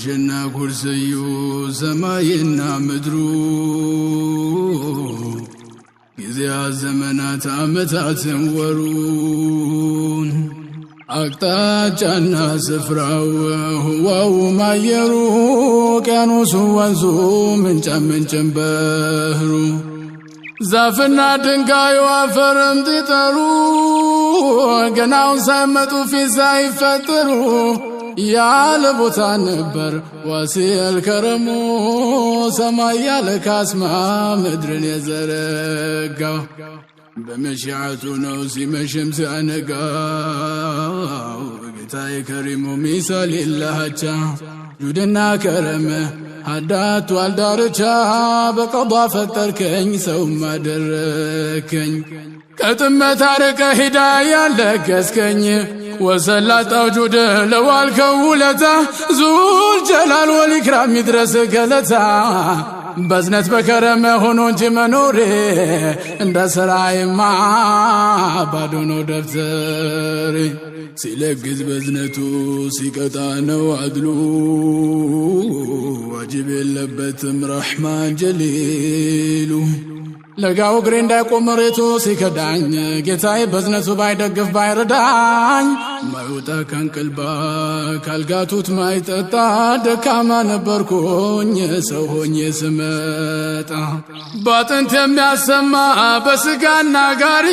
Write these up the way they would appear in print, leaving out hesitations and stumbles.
አርሽና ኩርስዩ ሰማይና ምድሩ ጊዜያ ዘመናት ዓመታትን ወሩን አቅጣጫና ስፍራው ህዋው ማየሩ ውቅያኖሱ ወንዙ ምንጭም ባህሩ ዛፍና ድንጋዩ አፈርም ጢጠሩ ገናውን ሳይመጡ ፊት ሳይፈጠሩ ያለ ቦታ ነበር ዋሲል ከረሙ ሰማይ ያለ ካስማ ምድርን የዘረጋው በመሽዓቱ ነው ሲመሽም ሲያነጋው ጌታዬ ከሪሙ ሚሳል የለሃቻ ጁድና ከረመ አዳቱ አልዳርቻ በቀዷ ፈጠርከኝ ሰውም አደረከኝ ከጥመት አርቀ ሂዳያ ለገስከኝ ወሰላጣው ጁድ ለዋልከው ውለታ ዙል ጀላል ወልኢክራም ይድረስ ገለታ በዝነት በከረመ ሆኖ እንጂ መኖሬ እንደ ሥራዬማ ባዶ ነው ደብተሬ ሲለግዝ በዝነቱ ሲቀጣ ነው አድሉ ዋጅብ የለበትም ረሕማን ጀሊሉ ለጋው እግሬ እንዳይቆም መሬቱ ሲከዳኝ ጌታዬ በዝነቱ ባይደግፍ ባይረዳኝ ማይወጣ ከንቅልባ ካልጋቱት ማይጠጣ ደካማ ነበርኩኝ ሰው ሆኜ ስመጣ ባጥንት የሚያሰማ በስጋና ጋሪ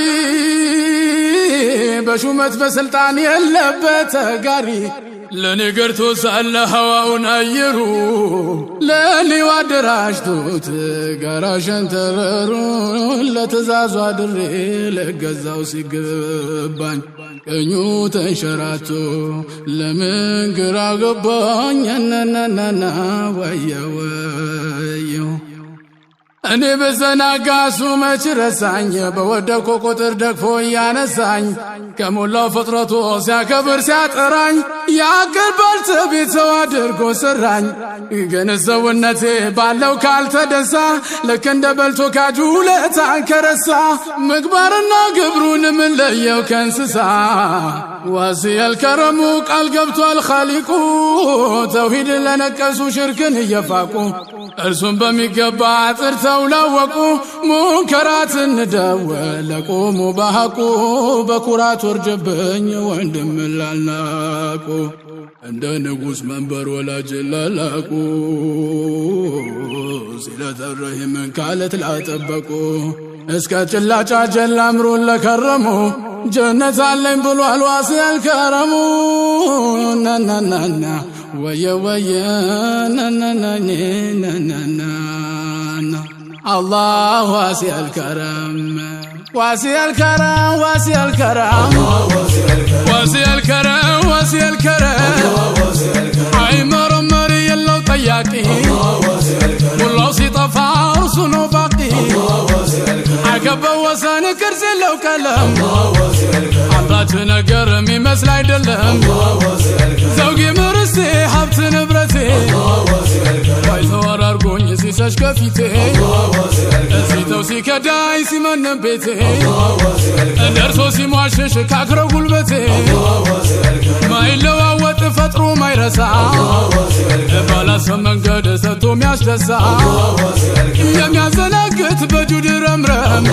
በሹመት በስልጣን የለበት ጋሪ ለኔ ገርቶ ሳለ ሐዋውን አየሩ ለኔ ዋደራሽቶት ጋራሸን ተረሩ ለተዛዙ አድሬ ለገዛው ሲገባኝ ቀኙ ተንሸራቶ ለምን ግራ ገባኝ ነነነና ወየው እኔ በዘናጋሱ መች ረሳኝ በወደቆ ቁጥር ደግፎ ያነሳኝ ከሞላው ፍጥረቱ ሲያከብር ሲያጠራኝ ያቀርባል ቤት ሰው አድርጎ ሰራኝ ግን ሰውነቴ ባለው ካልተደሳ ልክ እንደ በልቶ ካጁለታን ከረሳ ምግባርና ግብሩን ምን ለየው ከእንስሳ ዋሲል ከረሙ ቃል ገብቷል ኻሊቁ ተውሂድ ለነቀሱ ሽርክን እየፋቁ እርሱን በሚገባ አጥርተው ላወቁ ሙንከራትን ደወለቁ ሙባሐቁ በኩራት ወርጀብኝ ወንድም ላልናቁ እንደ ንጉሥ መንበር ወላጅ ላላቁ ሲለተረሂምን ካለት ላጠበቁ እስከ ጭላጫ ጀላምሩን ለከረሙ ጀነት አለኝ ብሏል ዋሲል ከረሙ ናናናና ወየ ናናናና الله واسع الكرم واسع الكرم واسع الكرم واسع الكرم واسع الكرم اي مرمر يلو طياقي والله سيطفى رسنو باقي عقب وسان كرز لو كلام عمرات نقر ميمسل አይደለም زوجي مرسي حبت نبرتي ويثور ارغوني ሲሰሽ ከፊቴ እዚተው ሲከዳይ ሲመነም ቤቴ እንደርሶ ሲሟሸሽ ካክረው ጉልበቴ ማይለዋወጥ ፈጥሮ ማይረሳ ባላሰብ መንገድ ሰጥቶ ሚያስደሳ የሚያዘናግት በጁድ ረምረም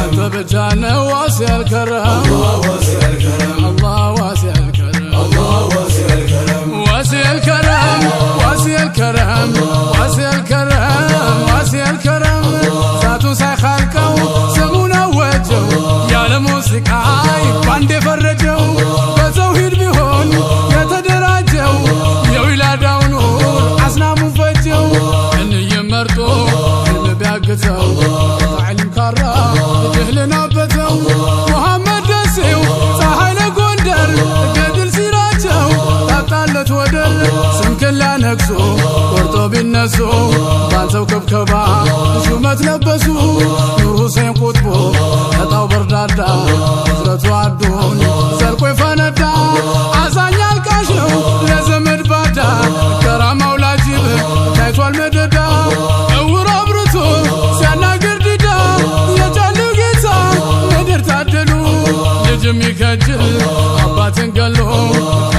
አንተ ብቻ ነው ዋሲል ከረም አላህ ዋሲል ከረም ዋሲል ከረም ዋሲል ከረም ዋሲል ከረም ዋሲል ከረም ዛቱ ሳይخلቀው ስሙን አወጀው ያለ ሙዚቃይ ባንዴ ፈረጀው በተውሂድ ቢሆን የተደራጀው የዊላዳው ኑር አስናሙ ፈጀው እንየመርጦ ቢያግተው ታዕሊም ካራ ጀህልና በተው ሙሐመድ ደሴው ፀሐይ ለጎንደር ገድል ሲራቸው ታጣለት ወደር ስምክላ ነክሶ ቆርጦ ቢነሱ ባንተው ከብከባ ሹመት ለበሱ ኑር ሁሴን ቁጥቦ ተጣው በርዳዳ ፍጥረቱ አዱን ዘልቆ ፈነዳ አዛኝ አልቃሽ ነው ለዘመድ ባዳ ከራማው ላጅብ ታይቷል መደዳ እውር አብርቶ ሲያናገር ድዳ የጫሉ ጌታ ምድር ታደሉ ልጅም ይከጅል አባትን ገሎ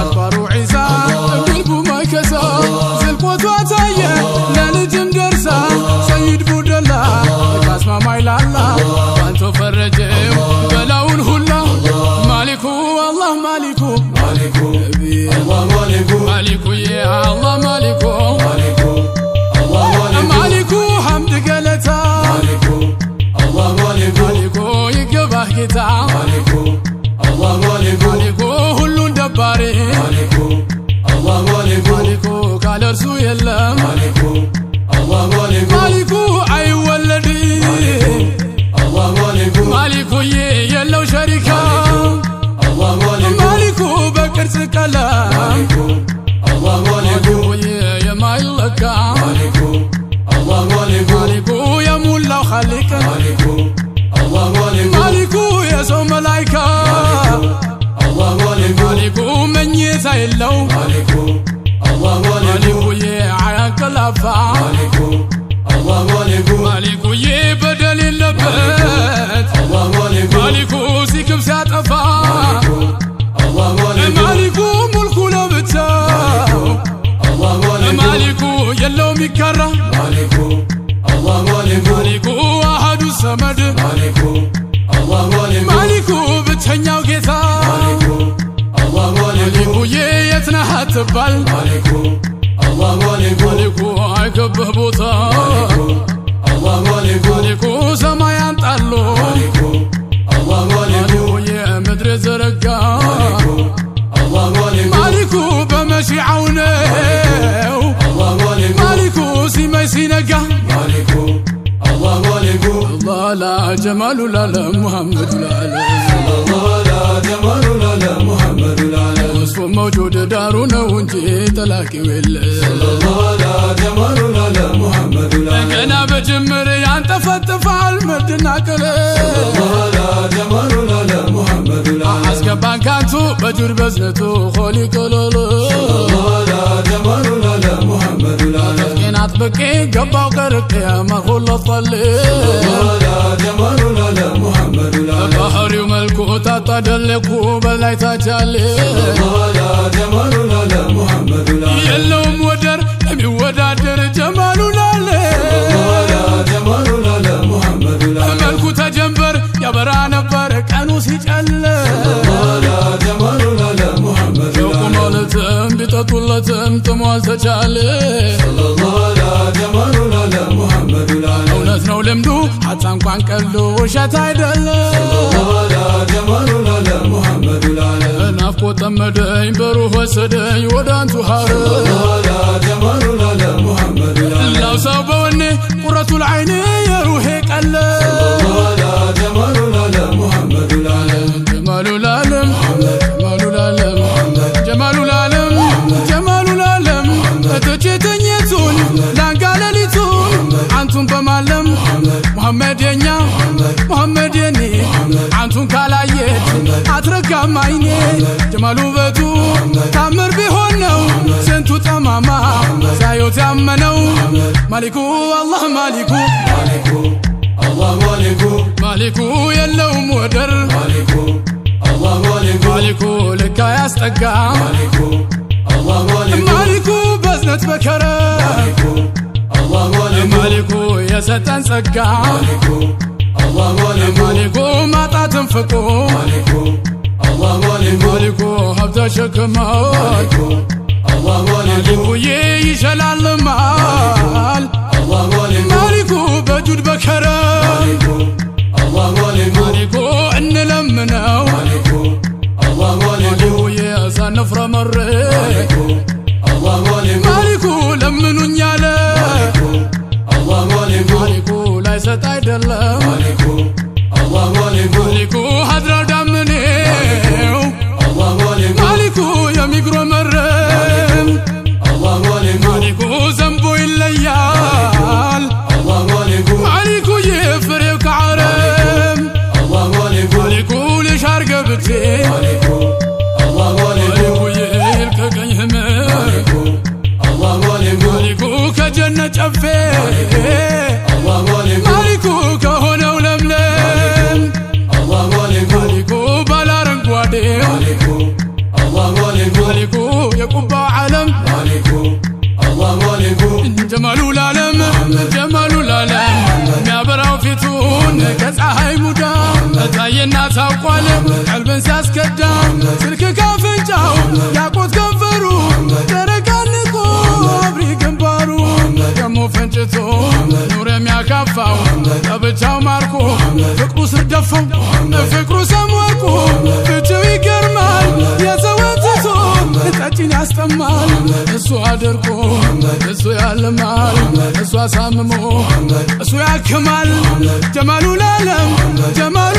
አጥባሩ ዒሳ ግልቡ ማይከሳ ጌታ የለው ማሊኩ አላህ ማሊኩዬ አያንቀላፋ ማሊኩዬ በደል የለበት ማሊኩ ሲክብ ሲያጠፋ ማሊኩ ሙልኩ ለብቻው ማሊኩ የለው ሚጋራ ማሊኩ አሐዱ ሰመድ ማሊኩ ብቸኛው ጌታ ማሊኩዬ የት ነህ አትባል ማሊኩ አይከብህ ቦታ ማሊኩ ሰማይ አንጣሎ ማሊኩዬ ምድር ዘረጋ ማሊኩ በመሺዓው ነው ማሊኩ ሲመሽ ሲነጋ الله لا جمال لا محمد لا محمد وصف موجود دارنا وانجي تلاكي ولا لا جمال لا محمد انا بجمر انت فتفع المدنا كله لا جمال لا محمد اسكبان كانتو بجور بزنتو خولي كلولو لا جمال لا محمد كينات بكي قباو قرق يا ما خلط طلي لا جمال لا محمد بحر ملكو تطدلكو بلاي تاجالي لا جمال لا محمد يلوم ودر ابي ودادر جمال لا جمال لا محمد ملكو تجنبر يا برا نبر كانو سيجل لا جمال لا محمد يوم مالتم بتطلتم تموال تجالي لا جمال لا محمد እውነት ነው ልምዱ ሐታ እንኳን ቀሉ ውሸት አይደለም لا جمال لا محمد ናፍቆ ጠመደኝ በሩህ ወሰደኝ ወደ አንቱ ሐረም لا جمال لا محمد ላው ሰው በወኔ ቁረቱል ዐይን የሩሄ ቀለ لا جمال لا محمد ጀማሉ ላለም ጀማሉ ላለም ጀማሉ ላለም ጀማሉ ላለም ተጨተኝቱን ላንጋለሊቱን አንቱን በማለም ሙሐመድ የኛ ሙሐመድ የኔ አንቱን ካላየት አትረጋም አይኔ ጀማሉ በቱ ታምር ቢሆን ነው ስንቱ ጠማማ ሳዮት ያመነው ማሊኩ አላህ ማሊኩ الله ማሊኩ የለውም ወደር الله ማሊኩ ልካ ያስጠጋ الله ማሊኩ በዝነት በከረም ማሊኩ የሰጠን ጸጋ ማሊኩ ማጣትን ፍቆ ማሊኩ ሀብተ ሸክመው ማሊኩዬ ይሸላልማል ማሊኩ በጁድ በከረም ማሊኩ እንለምነው ማሊኩዬ ሳንፍረ መረ ማሊኩ ለምኑኝ አለ ማሊኩ ላይሰጥ አይደለም ማሊኩ ሀድራ ዳምኔው ማሊኩ የሚግሮመረም ማሊኩ ዘንቦ ይለያል ማሊኩዬ ፍሬው ከዓረም ማሊኩ ልሻር ገብቴ ማሊኩዬ ይልቀቀኝ ህመም ማሊኩ ከጀነት ጨፌ ማሊኩ ከሆነው ለምለም ማሊኩ ባላረንጓዴው ማሊኩ የቁባው ዓለም ጀማሉ ላለም ጀማሉ ላለም የሚያበራው ፊቱን ከፀሐይ ሙዳ ታየና ታውቋል ቀልብን ሲያስከዳ ስልክ ካፍንጫው ያቆት ከንፈሩ ደረቃንቆ አብሪ ግንባሩ ደሞ ፈንጭቶ ኑር የሚያካፋው ለብቻው ማርኮ ፍቅሩ ስር ደፈው ፍቅሩ ሰምወርቁ ፍቺው ይገርማል የሰወትቶ ቀጭን ያስጠማል እሱ አድርጎ እሱ ያልማል እሱ አሳምሞ እሱ ያክማል ጀማሉ ላለም ጀማሉ